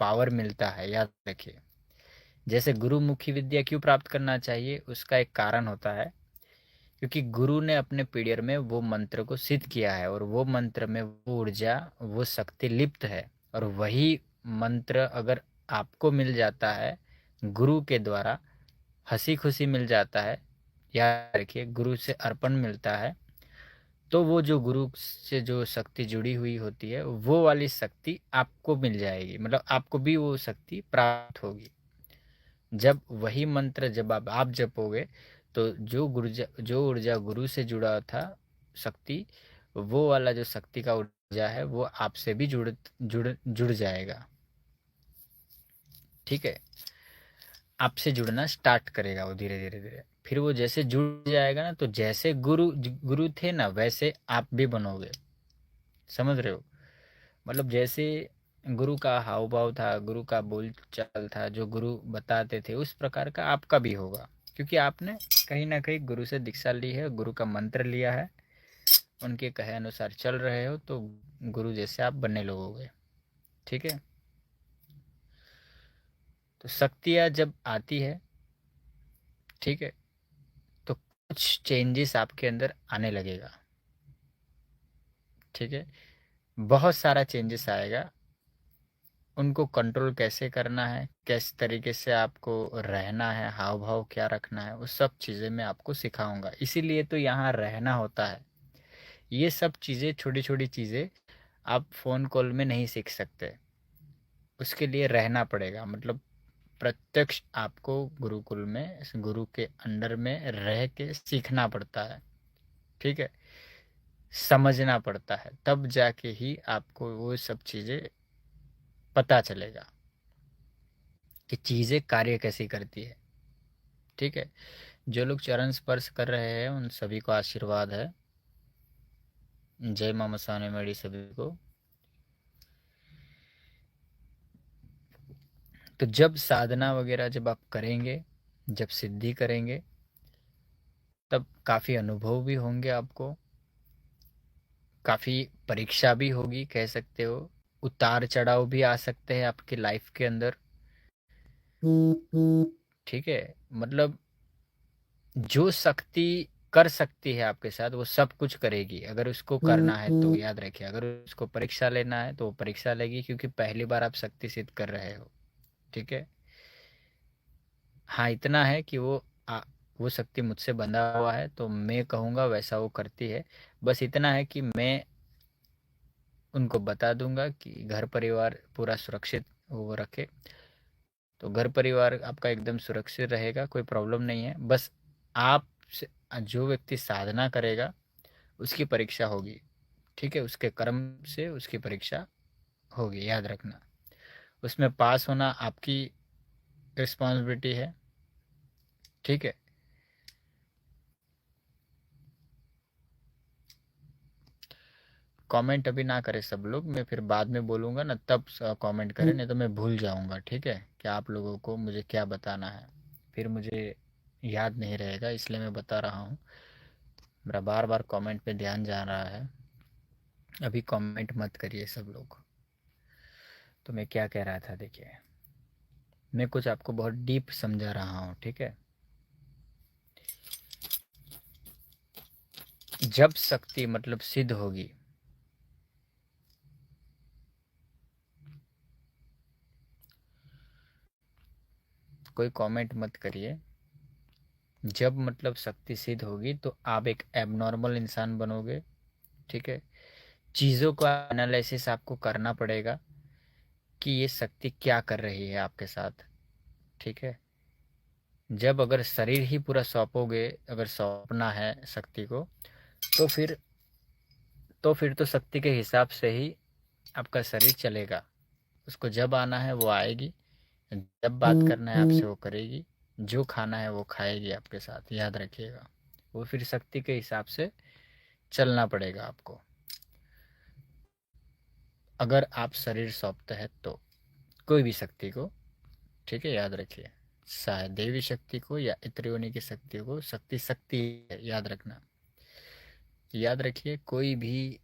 Power मिलता है, याद रखिए। जैसे गुरुमुखी विद्या क्यों प्राप्त करना चाहिए, उसका एक कारण होता है, क्योंकि गुरु ने अपने पीरियड में वो मंत्र को सिद्ध किया है, और वो मंत्र में वो ऊर्जा, वो शक्ति लिप्त है। और वही मंत्र अगर आपको मिल जाता है गुरु के द्वारा, हंसी खुशी मिल जाता है, याद रखिए गुरु से अर्पण मिलता है, तो वो जो गुरु से जो शक्ति जुड़ी हुई होती है, वो वाली शक्ति आपको मिल जाएगी, मतलब आपको भी वो शक्ति प्राप्त होगी। जब वही मंत्र जब आप जपोगे, तो जो ऊर्जा गुरु से जुड़ा था शक्ति, वो वाला जो शक्ति का ऊर्जा है वो आपसे भी जुड़ जुड़ जुड़ जाएगा। ठीक है, आपसे जुड़ना स्टार्ट करेगा वो धीरे धीरे धीरे। फिर वो जैसे जुड़ जाएगा ना, तो जैसे गुरु थे ना, वैसे आप भी बनोगे। समझ रहे हो? मतलब जैसे गुरु का हाव भाव था, गुरु का बोल चाल था, जो गुरु बताते थे, उस प्रकार का आपका भी होगा, क्योंकि आपने कहीं ना कहीं गुरु से दीक्षा ली है, गुरु का मंत्र लिया है, उनके कहे अनुसार चल रहे हो, तो गुरु जैसे आप बनने लगोगे। ठीक है, तो शक्तियाँ जब आती है, ठीक है, तो कुछ चेंजेस आपके अंदर आने लगेगा। ठीक है, बहुत सारा चेंजेस आएगा। उनको कंट्रोल कैसे करना है, किस तरीके से आपको रहना है, हाव भाव क्या रखना है, वो सब चीज़ें मैं आपको सिखाऊंगा। इसीलिए तो यहाँ रहना होता है। ये सब चीज़ें, छोटी छोटी चीज़ें आप फ़ोन कॉल में नहीं सीख सकते, उसके लिए रहना पड़ेगा। मतलब प्रत्यक्ष आपको गुरुकुल में, गुरु के अंडर में रह के सीखना पड़ता है। ठीक है, समझना पड़ता है, तब जाके ही आपको वो सब चीज़ें पता चलेगा कि चीज़ें कार्य कैसी करती है। ठीक है, जो लोग चरण स्पर्श कर रहे हैं उन सभी को आशीर्वाद है। जय मामा साने मेरी सभी को। तो जब साधना वगैरह जब आप करेंगे, जब सिद्धि करेंगे, तब काफ़ी अनुभव भी होंगे आपको, काफ़ी परीक्षा भी होगी, कह सकते हो। उतार चढ़ाव भी आ सकते हैं आपकी लाइफ के अंदर। ठीक है, मतलब जो शक्ति कर सकती है आपके साथ, वो सब कुछ करेगी। अगर उसको करना है तो याद रखिए, अगर उसको परीक्षा लेना है तो वो परीक्षा लेगी, क्योंकि पहली बार आप शक्ति सिद्ध कर रहे हो। ठीक है, हाँ इतना है कि वो शक्ति मुझसे बंधा हुआ है, तो मैं कहूँगा वैसा वो करती है। बस इतना है कि मैं उनको बता दूंगा कि घर परिवार पूरा सुरक्षित वो रखे, तो घर परिवार आपका एकदम सुरक्षित रहेगा, कोई प्रॉब्लम नहीं है। बस आप जो व्यक्ति साधना करेगा उसकी परीक्षा होगी। ठीक है, उसके कर्म से उसकी परीक्षा होगी, याद रखना। उसमें पास होना आपकी रिस्पॉन्सिबिलिटी है। ठीक है, कमेंट अभी ना करें सब लोग, मैं फिर बाद में बोलूँगा ना, तब कमेंट करें, नहीं तो मैं भूल जाऊँगा। ठीक है, कि आप लोगों को मुझे क्या बताना है, फिर मुझे याद नहीं रहेगा, इसलिए मैं बता रहा हूँ। मेरा बार बार कमेंट पे ध्यान जा रहा है। अभी कमेंट मत करिए सब लोग। तो मैं क्या कह रहा था, देखिए मैं कुछ आपको बहुत डीप समझा रहा हूँ। ठीक है, जब शक्ति मतलब सिद्ध होगी, कोई कमेंट मत करिए। जब मतलब शक्ति सिद्ध होगी तो आप एक एबनॉर्मल इंसान बनोगे। ठीक है, चीज़ों का एनालिसिस आपको करना पड़ेगा कि ये शक्ति क्या कर रही है आपके साथ। ठीक है, जब अगर शरीर ही पूरा सौंपोगे, अगर सौंपना है शक्ति को, तो फिर तो शक्ति के हिसाब से ही आपका शरीर चलेगा। उसको जब आना है वो आएगी, जब बात करना है आपसे वो करेगी, जो खाना है वो खाएगी आपके साथ, याद रखिएगा। वो फिर शक्ति के हिसाब से चलना पड़ेगा आपको, अगर आप शरीर सौंपते हैं तो कोई भी शक्ति को। ठीक है, याद रखिए, चाहे देवी शक्ति को या इत्रियोनी की शक्ति को, शक्ति शक्ति है, याद रखना। याद रखिए, कोई भी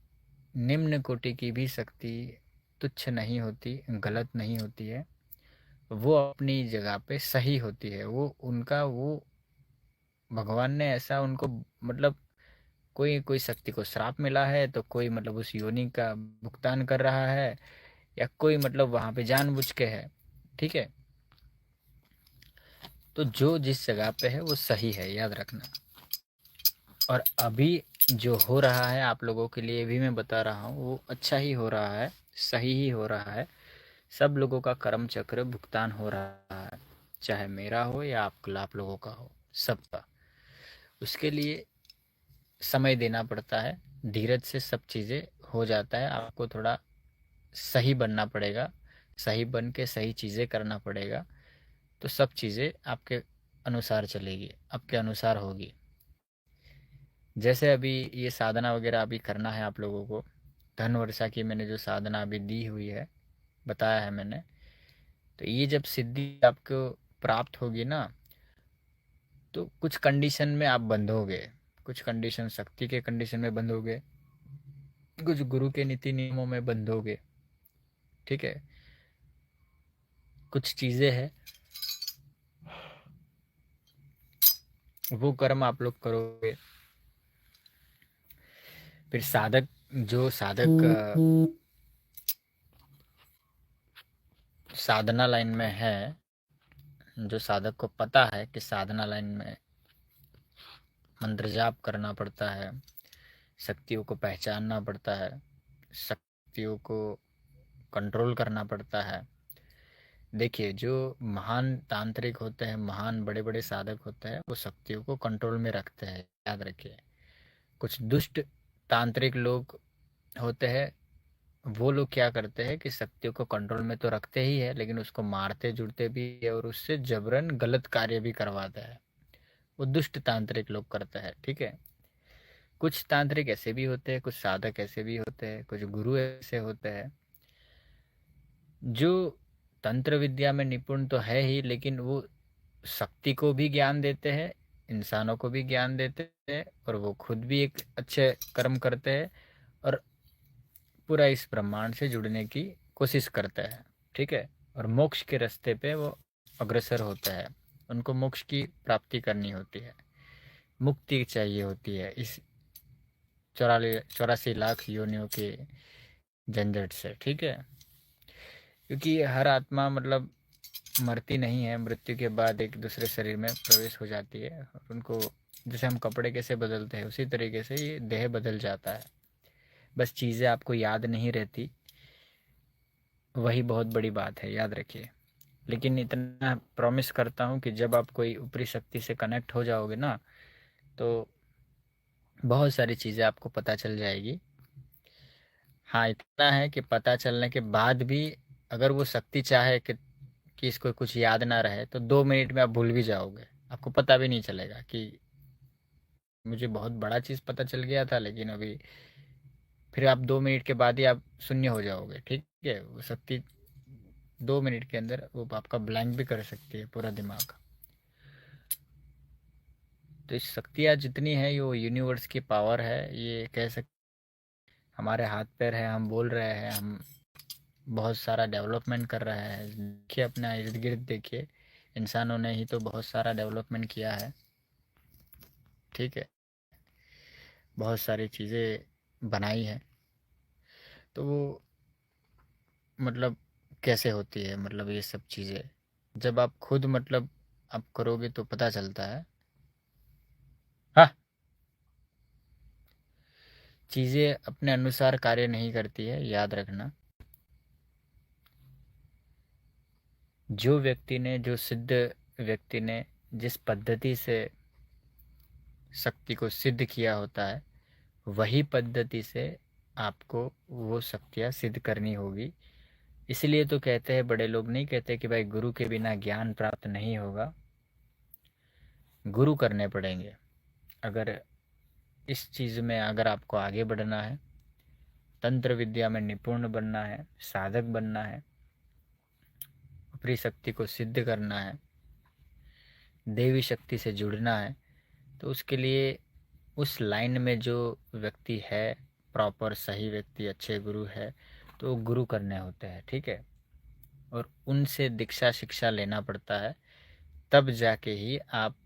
निम्न कोटि की भी शक्ति तुच्छ नहीं होती, गलत नहीं होती है, वो अपनी जगह पे सही होती है। वो उनका वो भगवान ने ऐसा उनको मतलब कोई कोई शक्ति को श्राप मिला है तो कोई मतलब उस योनि का भुगतान कर रहा है, या कोई मतलब वहां पे जानबूझ के है। ठीक है, तो जो जिस जगह पे है वो सही है, याद रखना। और अभी जो हो रहा है आप लोगों के लिए भी मैं बता रहा हूँ, वो अच्छा ही हो रहा है, सही ही हो रहा है। सब लोगों का कर्म चक्र भुगतान हो रहा है, चाहे मेरा हो या आप लोगों का हो, सबका। उसके लिए समय देना पड़ता है, धीरज से सब चीज़ें हो जाता है। आपको थोड़ा सही बनना पड़ेगा, सही बन के सही चीज़ें करना पड़ेगा, तो सब चीज़ें आपके अनुसार चलेगी, आपके अनुसार होगी। जैसे अभी ये साधना वगैरह अभी करना है आप लोगों को, धन वर्षा की मैंने जो साधना अभी दी हुई है, बताया है मैंने, तो ये जब सिद्धि आपको प्राप्त होगी ना, तो कुछ कंडीशन में आप बंधोगे, कुछ कंडीशन शक्ति के कंडीशन में बंधोगे, कुछ गुरु के नीति नियमों में बंधोगे। ठीक है, कुछ चीज़ें हैं वो कर्म आप लोग करोगे। फिर साधक, जो साधक साधना लाइन में है, जो साधक को पता है कि साधना लाइन में मंत्र जाप करना पड़ता है, शक्तियों को पहचानना पड़ता है, शक्तियों को कंट्रोल करना पड़ता है। देखिए, जो महान तांत्रिक होते हैं, महान बड़े बड़े साधक होते हैं, वो शक्तियों को कंट्रोल में रखते हैं, याद रखिए। कुछ दुष्ट तांत्रिक लोग होते हैं, वो लोग क्या करते हैं कि शक्तियों को कंट्रोल में तो रखते ही है, लेकिन उसको मारते जुड़ते भी है और उससे जबरन गलत कार्य भी करवाते हैं। वो दुष्ट तांत्रिक लोग करते हैं। ठीक है, कुछ तांत्रिक ऐसे भी होते हैं, कुछ साधक ऐसे भी होते हैं, कुछ गुरु ऐसे होते हैं जो तंत्र विद्या में निपुण तो है ही, लेकिन वो शक्ति को भी ज्ञान देते हैं, इंसानों को भी ज्ञान देते हैं, और वो खुद भी एक अच्छे कर्म करते हैं और पूरा इस ब्रह्मांड से जुड़ने की कोशिश करते हैं। ठीक है, और मोक्ष के रास्ते पे वो अग्रसर होते हैं। उनको मोक्ष की प्राप्ति करनी होती है, मुक्ति चाहिए होती है इस 84 लाख योनियों के झंझट से। ठीक है, क्योंकि हर आत्मा मतलब मरती नहीं है, मृत्यु के बाद एक दूसरे शरीर में प्रवेश हो जाती है, और उनको जैसे हम कपड़े कैसे बदलते हैं उसी तरीके से ये देह बदल जाता है। बस चीज़ें आपको याद नहीं रहती, वही बहुत बड़ी बात है, याद रखिए। लेकिन इतना प्रॉमिस करता हूँ कि जब आप कोई ऊपरी शक्ति से कनेक्ट हो जाओगे ना, तो बहुत सारी चीज़ें आपको पता चल जाएगी। हाँ, इतना है कि पता चलने के बाद भी अगर वो शक्ति चाहे कि इसको कुछ याद ना रहे, तो 2 मिनट में आप भूल भी जाओगे, आपको पता भी नहीं चलेगा कि मुझे बहुत बड़ा चीज़ पता चल गया था, लेकिन अभी फिर आप 2 मिनट के बाद ही आप शून्य हो जाओगे। ठीक है, वो शक्ति 2 मिनट के अंदर वो आपका ब्लैंक भी कर सकती है पूरा दिमाग। तो इस शक्तियाँ जितनी है, ये वो यूनिवर्स की पावर है, ये कह सकते हमारे हाथ पैर है, हम बोल रहे हैं, हम बहुत सारा डेवलपमेंट कर रहे हैं। देखिए अपना इर्द गिर्द देखिए, इंसानों ने ही तो बहुत सारा डेवलपमेंट किया है। ठीक है, बहुत सारी चीज़ें बनाई हैं, तो वो मतलब कैसे होती है, मतलब ये सब चीज़ें जब आप खुद मतलब आप करोगे तो पता चलता है। हाँ, चीज़ें अपने अनुसार कार्य नहीं करती है, याद रखना। जो व्यक्ति ने, जो सिद्ध व्यक्ति ने जिस पद्धति से शक्ति को सिद्ध किया होता है, वही पद्धति से आपको वो शक्तियाँ सिद्ध करनी होगी। इसलिए तो कहते हैं, बड़े लोग नहीं कहते कि भाई गुरु के बिना ज्ञान प्राप्त नहीं होगा, गुरु करने पड़ेंगे। अगर इस चीज़ में अगर आपको आगे बढ़ना है, तंत्र विद्या में निपुण बनना है, साधक बनना है, ऊपरी शक्ति को सिद्ध करना है, देवी शक्ति से जुड़ना है, तो उसके लिए उस लाइन में जो व्यक्ति है, प्रॉपर सही व्यक्ति, अच्छे गुरु है, तो वो गुरु करने होते हैं, ठीक है। और उनसे दीक्षा शिक्षा लेना पड़ता है, तब जाके ही आप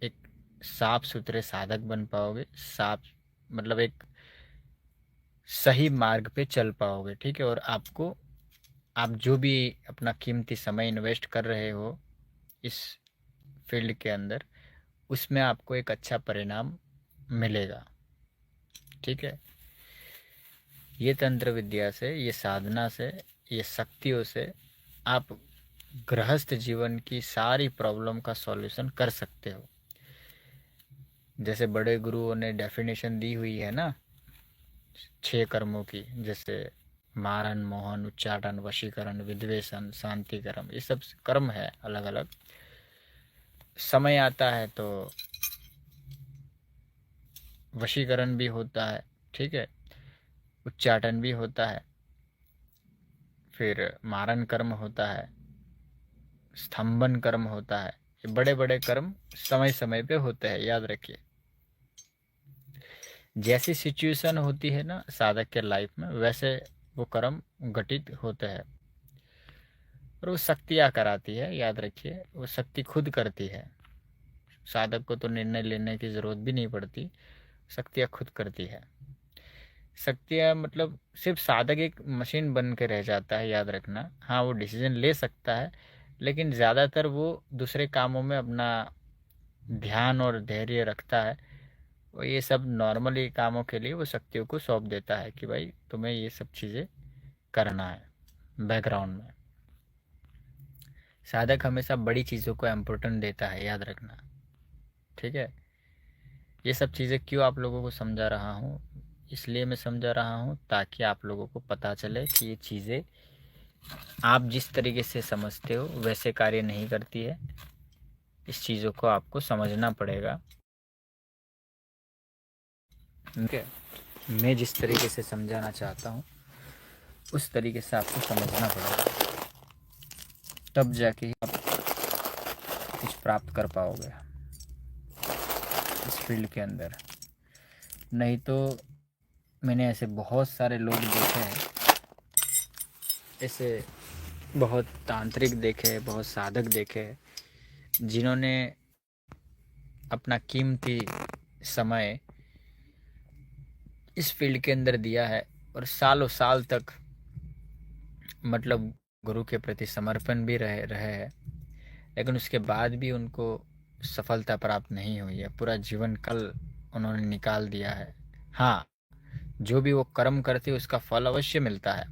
एक साफ सुथरे साधक बन पाओगे, साफ मतलब एक सही मार्ग पे चल पाओगे, ठीक है। और आपको, आप जो भी अपना कीमती समय इन्वेस्ट कर रहे हो इस फील्ड के अंदर, उसमें आपको एक अच्छा परिणाम मिलेगा, ठीक है। ये तंत्र विद्या से, ये साधना से, ये शक्तियों से आप गृहस्थ जीवन की सारी प्रॉब्लम का सॉल्यूशन कर सकते हो। जैसे बड़े गुरुओं ने डेफिनेशन दी हुई है ना 6 कर्मों की, जैसे मारन, मोहन, उच्चाटन, वशीकरण, विद्वेषण, शांति कर्म, ये सब कर्म है अलग अलग। समय आता है तो वशीकरण भी होता है, ठीक है, उच्चाटन भी होता है, फिर मारन कर्म होता है, स्तंभन कर्म होता है। ये बड़े बड़े कर्म समय समय पे होते हैं, याद रखिए। जैसी सिचुएशन होती है ना साधक के लाइफ में, वैसे वो कर्म घटित होते हैं। और वो शक्तियाँ कराती है, याद रखिए, वो शक्ति खुद करती है। साधक को तो निर्णय लेने की ज़रूरत भी नहीं पड़ती, शक्तियाँ खुद करती है। शक्तियाँ मतलब सिर्फ साधक एक मशीन बन के रह जाता है, याद रखना। हाँ, वो डिसीजन ले सकता है, लेकिन ज़्यादातर वो दूसरे कामों में अपना ध्यान और धैर्य रखता है। वो ये सब नॉर्मली कामों के लिए वो शक्तियों को सौंप देता है कि भाई तुम्हें ये सब चीज़ें करना है बैकग्राउंड में। साधक हमेशा बड़ी चीज़ों को इम्पोर्टेंट देता है, याद रखना, ठीक है। ये सब चीज़ें क्यों आप लोगों को समझा रहा हूँ, इसलिए मैं समझा रहा हूँ ताकि आप लोगों को पता चले कि ये चीज़ें आप जिस तरीके से समझते हो वैसे कार्य नहीं करती है। इस चीज़ों को आपको समझना पड़ेगा, ठीक है। मैं जिस तरीके से समझाना चाहता हूँ उस तरीके से आपको समझना पड़ेगा, तब जाके ही आप कुछ प्राप्त कर पाओगे इस फील्ड के अंदर। नहीं तो मैंने ऐसे बहुत सारे लोग देखे हैं, ऐसे बहुत तांत्रिक देखे, बहुत साधक देखे हैं, जिन्होंने अपना कीमती समय इस फील्ड के अंदर दिया है और सालों साल तक मतलब गुरु के प्रति समर्पण भी रहे हैं, लेकिन उसके बाद भी उनको सफलता प्राप्त नहीं हुई है। पूरा जीवन कल उन्होंने निकाल दिया है। हाँ, जो भी वो कर्म करते उसका फल अवश्य मिलता है,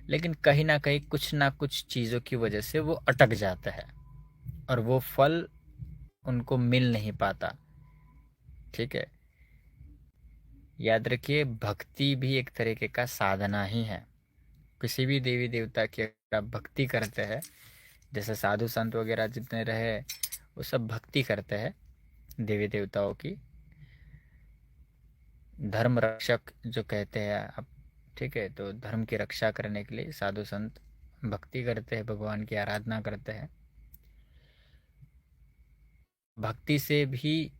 लेकिन कहीं ना कहीं कुछ ना कुछ चीज़ों की वजह से वो अटक जाता है और वो फल उनको मिल नहीं पाता, ठीक है। याद रखिए, भक्ति भी एक तरीके का साधना ही है। किसी भी देवी देवता की अगर आप भक्ति करते हैं, जैसे साधु संत वगैरह जितने रहे वो सब भक्ति करते हैं देवी देवताओं की, धर्म रक्षक जो कहते हैं आप, ठीक है। तो धर्म की रक्षा करने के लिए साधु संत भक्ति करते हैं, भगवान की आराधना करते हैं। भक्ति से भी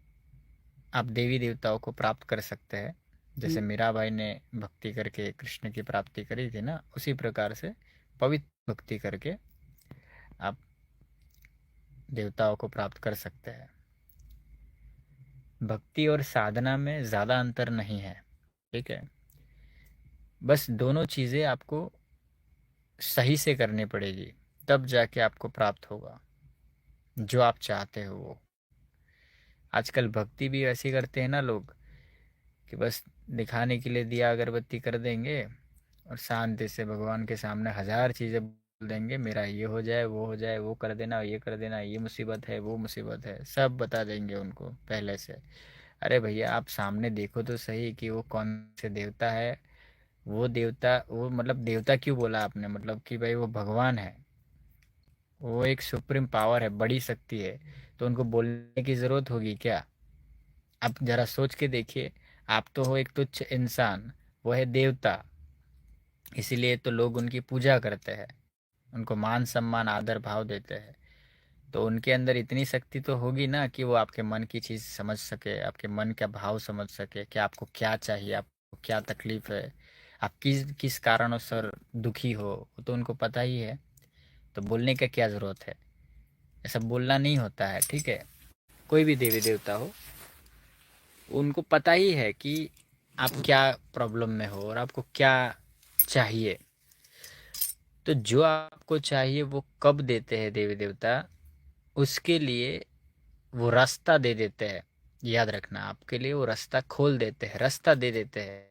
आप देवी देवताओं को प्राप्त कर सकते हैं। जैसे मीरा भाई ने भक्ति करके कृष्ण की प्राप्ति करी थी ना, उसी प्रकार से पवित्र भक्ति करके आप देवताओं को प्राप्त कर सकते हैं। भक्ति और साधना में ज़्यादा अंतर नहीं है, ठीक है। बस दोनों चीज़ें आपको सही से करनी पड़ेगी, तब जाके आपको प्राप्त होगा जो आप चाहते हो वो। आजकल भक्ति भी ऐसी करते हैं ना लोग कि बस दिखाने के लिए दिया अगरबत्ती कर देंगे और शांति से भगवान के सामने हजार चीज़ें बोल देंगे, मेरा ये हो जाए, वो हो जाए, वो कर देना, ये कर देना, ये मुसीबत है, वो मुसीबत है, सब बता देंगे उनको पहले से। अरे भैया, आप सामने देखो तो सही कि वो कौन से देवता है। वो देवता, वो मतलब देवता क्यों बोला आपने, मतलब कि भाई वो भगवान है, वो एक सुप्रीम पावर है, बड़ी शक्ति है, तो उनको बोलने की ज़रूरत होगी क्या? आप ज़रा सोच के देखिए। आप तो हो एक तुच्छ इंसान, वो है देवता, इसीलिए तो लोग उनकी पूजा करते हैं, उनको मान सम्मान आदर भाव देते हैं। तो उनके अंदर इतनी शक्ति तो होगी ना कि वो आपके मन की चीज़ समझ सके, आपके मन का भाव समझ सके कि आपको क्या चाहिए, आपको क्या तकलीफ़ है, आप किस कारणों दुखी हो वो तो उनको पता ही है, तो बोलने का क्या ज़रूरत है। ऐसा बोलना नहीं होता है, ठीक है। कोई भी देवी देवता हो, उनको पता ही है कि आप क्या प्रॉब्लम में हो और आपको क्या चाहिए। तो जो आपको चाहिए वो कब देते हैं देवी देवता, उसके लिए वो रास्ता दे देते हैं। याद रखना, आपके लिए वो रास्ता खोल देते हैं, रास्ता दे देते हैं।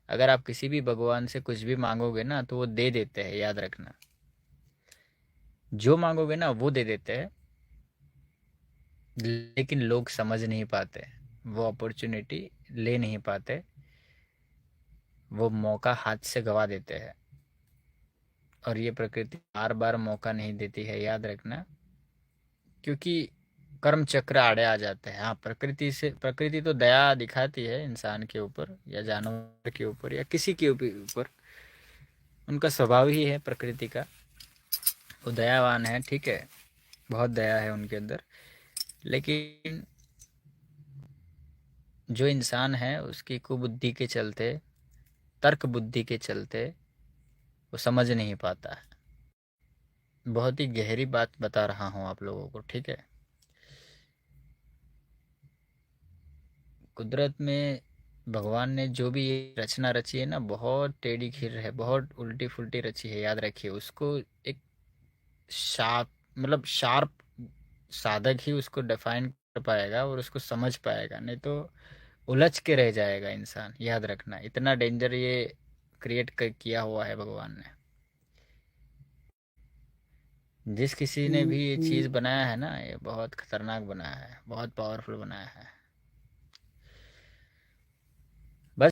अगर आप किसी भी भगवान से कुछ भी मांगोगे ना तो वो दे देते हैं, याद रखना। जो मांगोगे ना वो दे देते हैं, लेकिन लोग समझ नहीं पाते, वो अपॉर्चुनिटी ले नहीं पाते, वो मौका हाथ से गवा देते हैं। और ये प्रकृति बार बार मौका नहीं देती है, याद रखना। क्योंकि कर्म चक्र आड़े आ जाते हैं। हाँ, प्रकृति तो दया दिखाती है इंसान के ऊपर या जानवर के ऊपर या किसी के ऊपर। उनका स्वभाव ही है प्रकृति का, वो दयावान है, ठीक है। बहुत दया है उनके अंदर। लेकिन जो इंसान है उसकी कुबुद्धि के चलते, तर्क बुद्धि के चलते वो समझ नहीं पाता है। बहुत ही गहरी बात बता रहा हूँ आप लोगों को, ठीक है। कुदरत में भगवान ने जो भी ये रचना रची है ना, बहुत टेढ़ी खीर है, बहुत उल्टी फुल्टी रची है, याद रखिए। उसको एक शार्प, मतलब शार्प साधक ही उसको डिफाइन कर पाएगा और उसको समझ पाएगा, नहीं तो उलझ के रह जाएगा इंसान। याद रखना, इतना डेंजर ये क्रिएट किया हुआ है भगवान ने। जिस किसी ने भी ये चीज़ बनाया है ना, ये बहुत खतरनाक बनाया है, बहुत पावरफुल बनाया है।